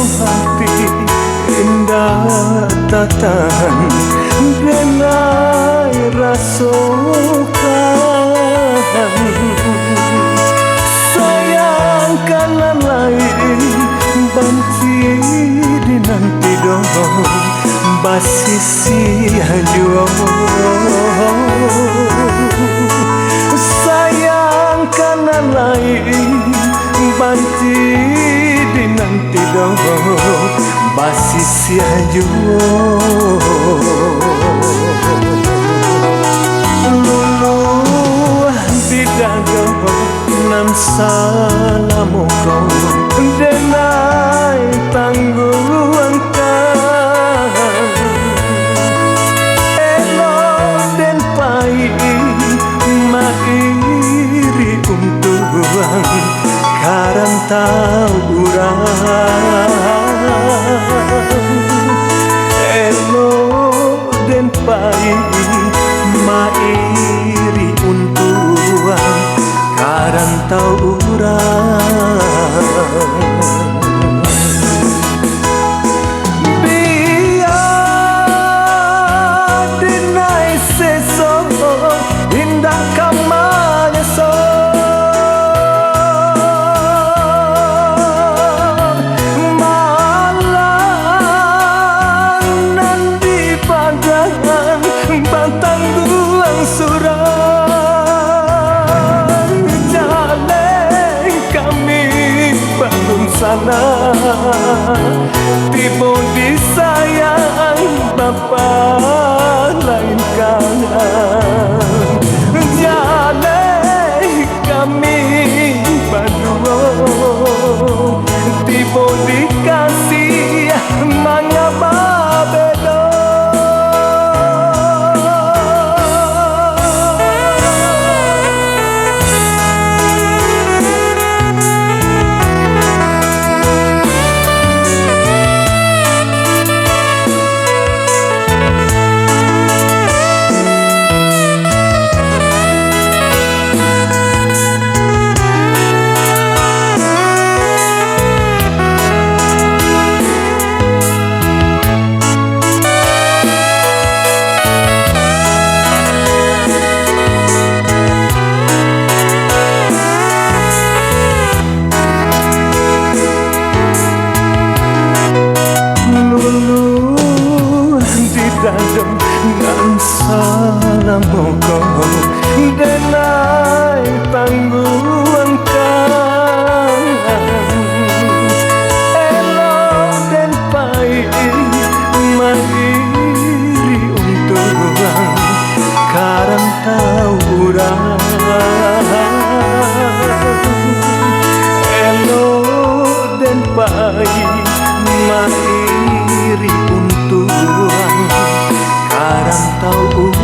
hati indah tatan denai rasokan sayang kanan lain banci di nanti dong basisi hajo sayang kanan lain banci di nanti dong basisi hajo lulu di dago nam salamoko denai tangguang mairi untuang karang tau urang elo den pai mairi untuang karang tau urang sana tibo disayang bapa lain kangen jale kami berdua tibo dikasih mangapa beda dan salam moko denai tangguang kangen elo den pai mairi untuang karang tau urang elo den pai mairi untuang karang tau